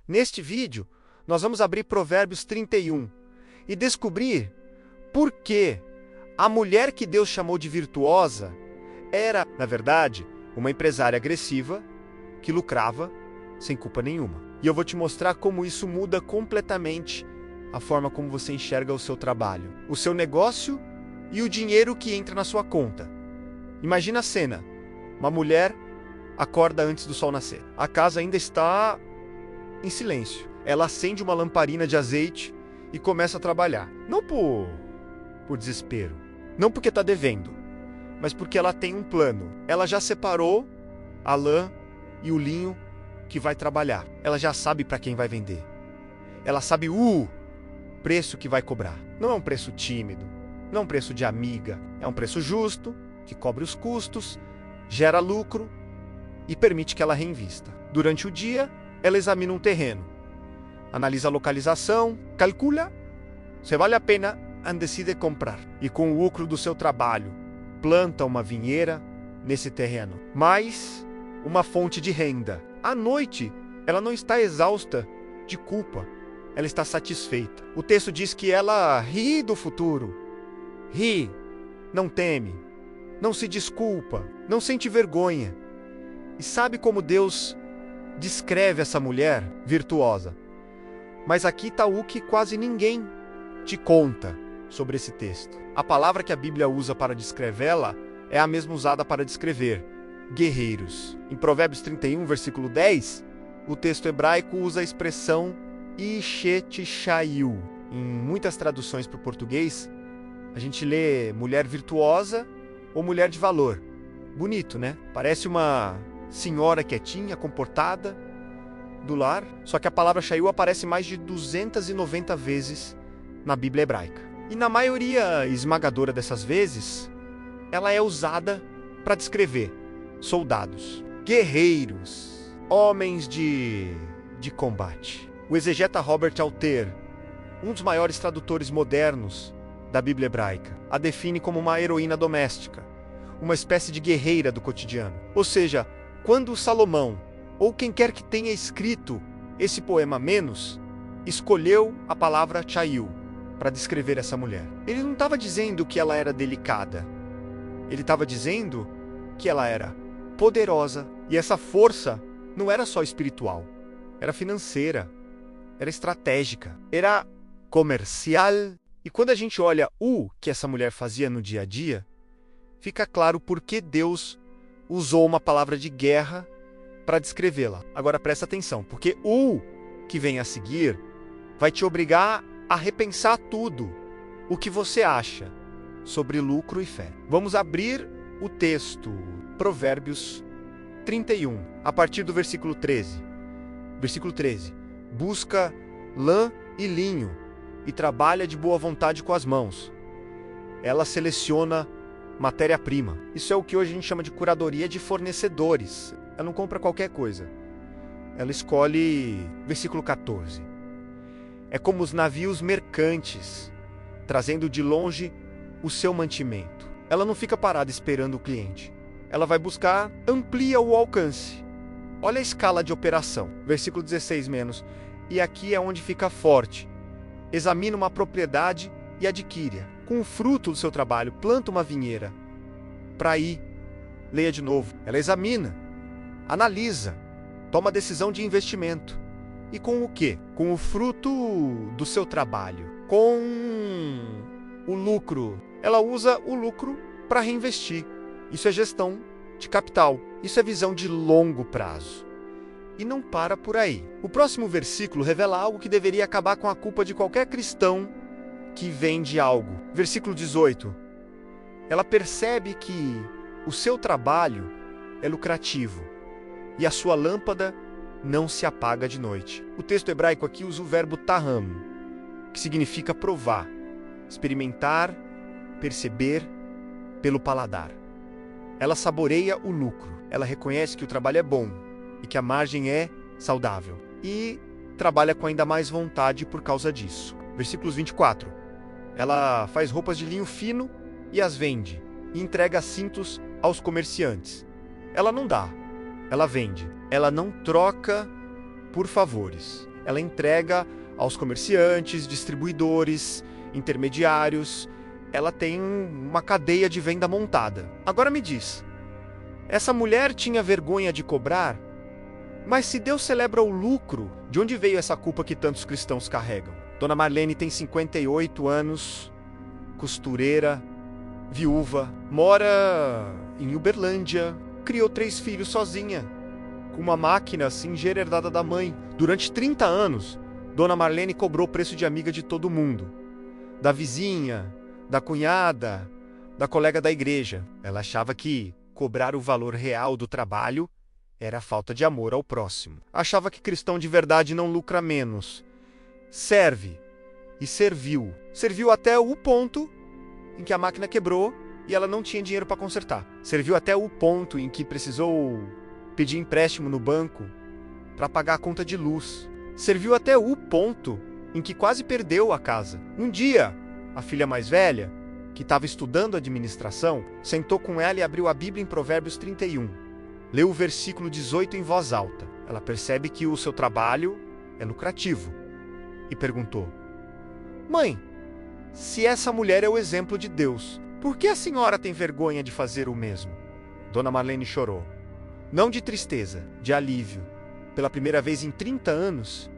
Neste vídeo, nós vamos abrir Provérbios 31 e descobrir por que a mulher que Deus chamou de virtuosa era, na verdade, uma empresária agressiva que lucrava sem culpa nenhuma. E eu vou te mostrar como isso muda completamente a forma como você enxerga o seu trabalho, o seu negócio e o dinheiro que entra na sua conta. Imagina a cena: uma mulher acorda antes do sol nascer. A casa ainda está em silêncio. Ela acende uma lamparina de azeite e começa a trabalhar. Não por desespero, não porque está devendo, mas porque ela tem um plano. Ela já separou a lã e o linho que vai trabalhar. Ela já sabe para quem vai vender. Ela sabe o preço que vai cobrar. Não é um preço tímido, não é um preço de amiga. É um preço justo, que cobre os custos, gera lucro e permite que ela reinvista. Durante o dia, ela examina um terreno, analisa a localização, calcula se vale a pena e decide comprar. E com o lucro do seu trabalho, planta uma vinheira nesse terreno, mais uma fonte de renda. À noite, ela não está exausta de culpa, ela está satisfeita. O texto diz que ela ri do futuro, ri, não teme, não se desculpa, não sente vergonha. E sabe como Deus descreve essa mulher virtuosa? Mas aqui está o que quase ninguém te conta sobre esse texto. A palavra que a Bíblia usa para descrevê-la é a mesma usada para descrever guerreiros. Em Provérbios 31, versículo 10, o texto hebraico usa a expressão Ishet Shayu. Em muitas traduções para o português, a gente lê mulher virtuosa ou mulher de valor. Bonito, né? Parece uma senhora quietinha, comportada, do lar. Só que a palavra Shayu aparece mais de 290 vezes na Bíblia hebraica. E na maioria esmagadora dessas vezes, ela é usada para descrever soldados, guerreiros, homens de combate. O exegeta Robert Alter, um dos maiores tradutores modernos da Bíblia hebraica, a define como uma heroína doméstica, uma espécie de guerreira do cotidiano. Ou seja, quando Salomão, ou quem quer que tenha escrito esse poema menos, escolheu a palavra Shayu para descrever essa mulher, ele não estava dizendo que ela era delicada, ele estava dizendo que ela era poderosa, e essa força não era só espiritual, era financeira, era estratégica, era comercial. E quando a gente olha o que essa mulher fazia no dia a dia, fica claro por que Deus usou uma palavra de guerra para descrevê-la. Agora presta atenção, porque o que vem a seguir vai te obrigar a repensar tudo o que você acha sobre lucro e fé. Vamos abrir o texto, Provérbios 31, a partir do versículo 13. Versículo 13. Busca lã e linho e trabalha de boa vontade com as mãos. Ela seleciona matéria-prima. Isso é o que hoje a gente chama de curadoria de fornecedores. Ela não compra qualquer coisa. Ela escolhe, versículo 14. É como os navios mercantes, trazendo de longe o seu mantimento. Ela não fica parada esperando o cliente. Ela vai buscar, amplia o alcance. Olha a escala de operação. Versículo 16 menos. E aqui é onde fica forte. Examina uma propriedade e adquire-a. Com o fruto do seu trabalho, planta uma vinheira. Para aí, leia de novo. Ela examina, analisa, toma decisão de investimento. E com o quê? Com o fruto do seu trabalho. Com o lucro. Ela usa o lucro para reinvestir. Isso é gestão de capital. Isso é visão de longo prazo. E não para por aí. O próximo versículo revela algo que deveria acabar com a culpa de qualquer cristão que vende algo. Versículo 18. Ela percebe que o seu trabalho é lucrativo e a sua lâmpada não se apaga de noite. O texto hebraico aqui usa o verbo taham, que significa provar, experimentar, perceber pelo paladar. Ela saboreia o lucro. Ela reconhece que o trabalho é bom e que a margem é saudável. E trabalha com ainda mais vontade por causa disso. Versículos 24. Ela faz roupas de linho fino e as vende, e entrega cintos aos comerciantes. Ela não dá, ela vende. Ela não troca por favores. ela entrega aos comerciantes, distribuidores, intermediários. Ela tem uma cadeia de venda montada. Agora me diz, essa mulher tinha vergonha de cobrar? Mas se Deus celebra o lucro, de onde veio essa culpa que tantos cristãos carregam? Dona Marlene tem 58 anos, costureira, viúva, mora em Uberlândia, criou 3 filhos sozinha, com uma máquina Singer herdada da mãe. Durante 30 anos, Dona Marlene cobrou o preço de amiga de todo mundo. Da vizinha, da cunhada, da colega da igreja. Ela achava que cobrar o valor real do trabalho era falta de amor ao próximo. Achava que cristão de verdade não lucra menos. Serve. E serviu. Serviu até o ponto em que a máquina quebrou e ela não tinha dinheiro para consertar. Serviu até o ponto em que precisou pedir empréstimo no banco para pagar a conta de luz. Serviu até o ponto em que quase perdeu a casa. Um dia, a filha mais velha, que estava estudando administração, sentou com ela e abriu a Bíblia em Provérbios 31. Leu o versículo 18 em voz alta. Ela percebe que o seu trabalho é lucrativo e perguntou: Mãe, se essa mulher é o exemplo de Deus, por que a senhora tem vergonha de fazer o mesmo? Dona Marlene chorou. Não de tristeza, de alívio. Pela primeira vez em 30 anos,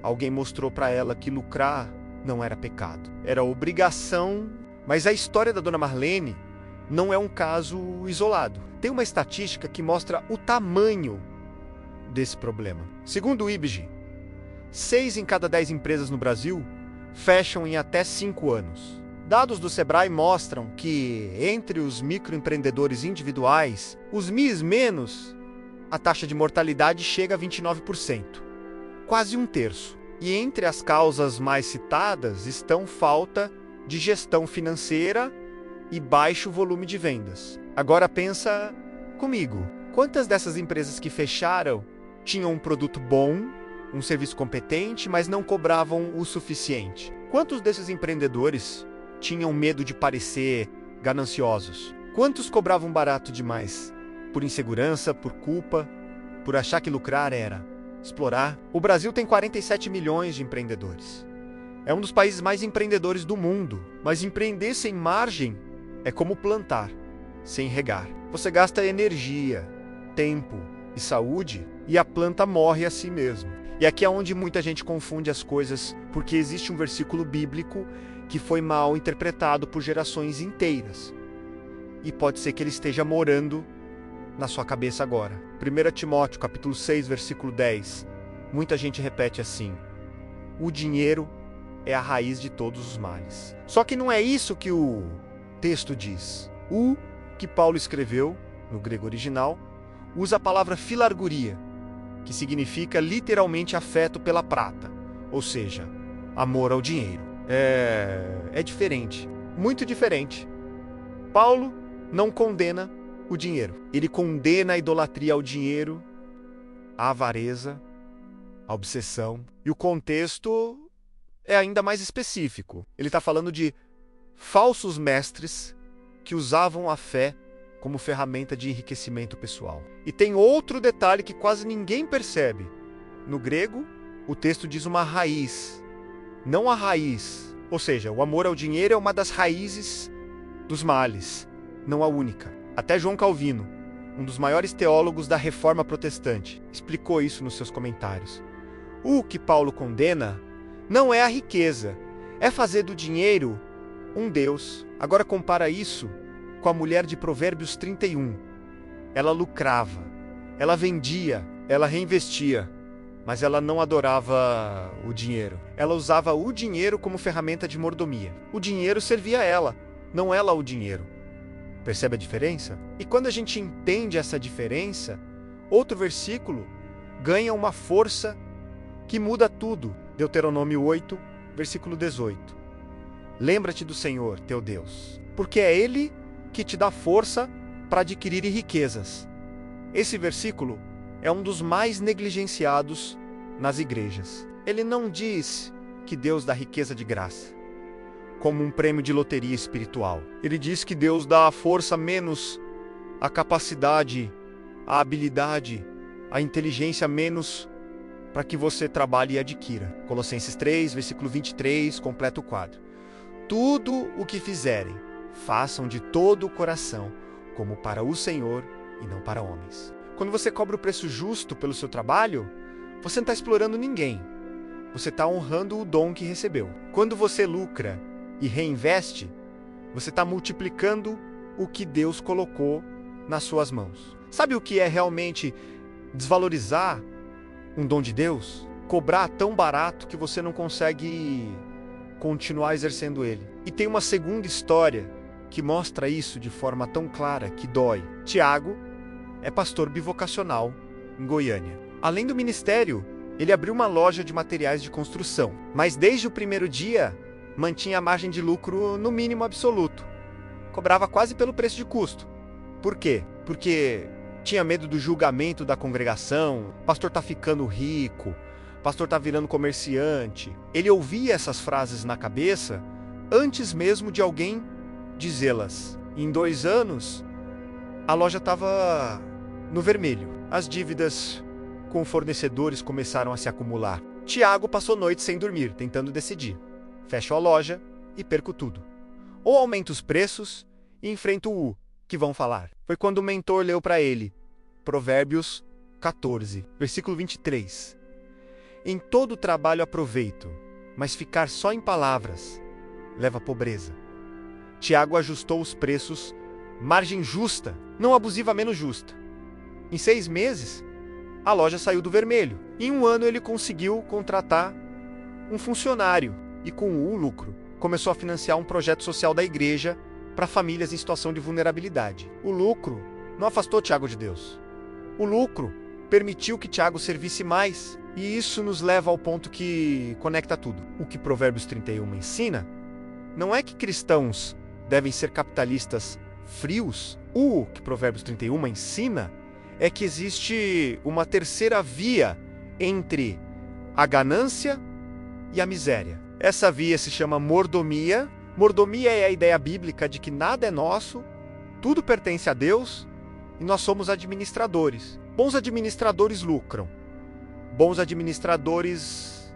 alguém mostrou para ela que lucrar não era pecado. Era obrigação. Mas a história da Dona Marlene não é um caso isolado. Tem uma estatística que mostra o tamanho desse problema. Segundo o IBGE, 6 em cada 10 empresas no Brasil fecham em até 5 anos. Dados do Sebrae mostram que, entre os microempreendedores individuais, os MIs menos, a taxa de mortalidade chega a 29%, quase 1/3. E entre as causas mais citadas estão falta de gestão financeira e baixo volume de vendas. Agora pensa comigo, quantas dessas empresas que fecharam tinham um produto bom, um serviço competente, mas não cobravam o suficiente? Quantos desses empreendedores tinham medo de parecer gananciosos? Quantos cobravam barato demais? Por insegurança, por culpa, por achar que lucrar era explorar? O Brasil tem 47 milhões de empreendedores. É um dos países mais empreendedores do mundo, mas empreender sem margem é como plantar, sem regar. Você gasta energia, tempo e saúde e a planta morre a si mesmo. E aqui é onde muita gente confunde as coisas, porque existe um versículo bíblico que foi mal interpretado por gerações inteiras. E pode ser que ele esteja morando na sua cabeça agora. 1 Timóteo, capítulo 6, versículo 10. Muita gente repete assim: o dinheiro é a raiz de todos os males. Só que não é isso que o texto diz. O que Paulo escreveu, no grego original, usa a palavra filarguria, que significa literalmente afeto pela prata, ou seja, amor ao dinheiro. É diferente, muito diferente. Paulo não condena o dinheiro. Ele condena a idolatria ao dinheiro, a avareza, a obsessão. E o contexto é ainda mais específico. Ele está falando de falsos mestres que usavam a fé como ferramenta de enriquecimento pessoal. E tem outro detalhe que quase ninguém percebe. No grego, o texto diz uma raiz, não a raiz. Ou seja, o amor ao dinheiro é uma das raízes dos males, não a única. Até João Calvino, um dos maiores teólogos da Reforma Protestante, explicou isso nos seus comentários. O que Paulo condena não é a riqueza, é fazer do dinheiro um Deus. Agora compara isso com a mulher de Provérbios 31. Ela lucrava, ela vendia, ela reinvestia, mas ela não adorava o dinheiro. Ela usava o dinheiro como ferramenta de mordomia. O dinheiro servia a ela, não ela ao dinheiro. Percebe a diferença? E quando a gente entende essa diferença, outro versículo ganha uma força que muda tudo. Deuteronômio 8, versículo 18. Lembra-te do Senhor, teu Deus, porque é Ele que te dá força para adquirir riquezas. Esse versículo é um dos mais negligenciados nas igrejas. Ele não diz que Deus dá riqueza de graça, como um prêmio de loteria espiritual. Ele diz que Deus dá a força menos, a capacidade, a habilidade, a inteligência menos para que você trabalhe e adquira. Colossenses 3, versículo 23, completa o quadro. Tudo o que fizerem, façam de todo o coração, como para o Senhor e não para homens. Quando você cobra o preço justo pelo seu trabalho, você não está explorando ninguém. Você está honrando o dom que recebeu. Quando você lucra e reinveste, você está multiplicando o que Deus colocou nas suas mãos. Sabe o que é realmente desvalorizar um dom de Deus? Cobrar tão barato que você não consegue continuar exercendo ele. E tem uma segunda história que mostra isso de forma tão clara que dói. Tiago é pastor bivocacional em Goiânia. Além do ministério, ele abriu uma loja de materiais de construção, mas desde o primeiro dia mantinha a margem de lucro no mínimo absoluto. Cobrava quase pelo preço de custo. Por quê? Porque tinha medo do julgamento da congregação, o pastor tá ficando rico, o pastor tá virando comerciante. Ele ouvia essas frases na cabeça antes mesmo de alguém dizê-las. Em 2 anos, a loja estava no vermelho. As dívidas com fornecedores começaram a se acumular. Tiago passou noites sem dormir, tentando decidir. Fecho a loja e perco tudo. Ou aumento os preços e enfrento o que vão falar. Foi quando o mentor leu para ele Provérbios 14, versículo 23. Em todo trabalho aproveito, mas ficar só em palavras leva à pobreza. Tiago ajustou os preços, margem justa, não abusiva, menos justa. Em 6 meses, a loja saiu do vermelho. Em 1 ano ele conseguiu contratar um funcionário e com o lucro começou a financiar um projeto social da igreja para famílias em situação de vulnerabilidade. O lucro não afastou Tiago de Deus. O lucro permitiu que Tiago servisse mais. E isso nos leva ao ponto que conecta tudo. O que Provérbios 31 ensina não é que cristãos devem ser capitalistas frios. O que Provérbios 31 ensina é que existe uma terceira via entre a ganância e a miséria. Essa via se chama mordomia. Mordomia é a ideia bíblica de que nada é nosso, tudo pertence a Deus e nós somos administradores. Bons administradores lucram. Bons administradores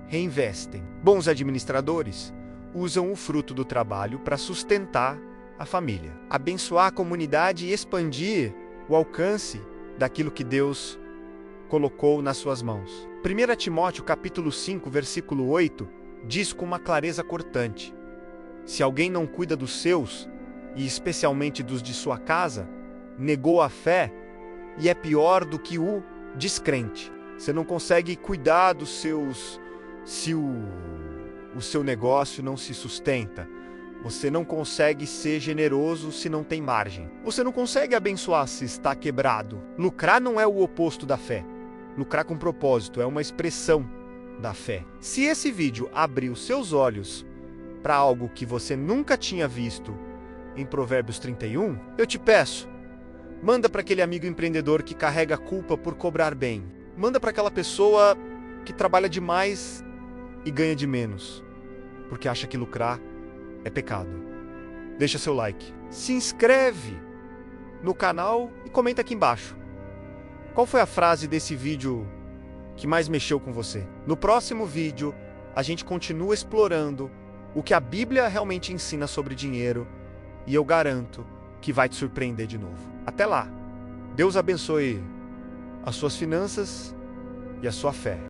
reinvestem. Bons administradores usam o fruto do trabalho para sustentar a família, abençoar a comunidade e expandir o alcance daquilo que Deus colocou nas suas mãos. 1 Timóteo capítulo 5, versículo 8, diz com uma clareza cortante: se alguém não cuida dos seus, e especialmente dos de sua casa, negou a fé e é pior do que o descrente. Você não consegue cuidar dos seus se o seu negócio não se sustenta. Você não consegue ser generoso se não tem margem. Você não consegue abençoar se está quebrado. Lucrar não é o oposto da fé. Lucrar com propósito é uma expressão da fé. Se esse vídeo abrir os seus olhos para algo que você nunca tinha visto em Provérbios 31, eu te peço, manda para aquele amigo empreendedor que carrega a culpa por cobrar bem. Manda para aquela pessoa que trabalha demais e ganha de menos, porque acha que lucrar é pecado. Deixa seu like, se inscreve no canal e comenta aqui embaixo. Qual foi a frase desse vídeo que mais mexeu com você? No próximo vídeo, a gente continua explorando o que a Bíblia realmente ensina sobre dinheiro e eu garanto que vai te surpreender de novo. Até lá! Deus abençoe as suas finanças e a sua fé.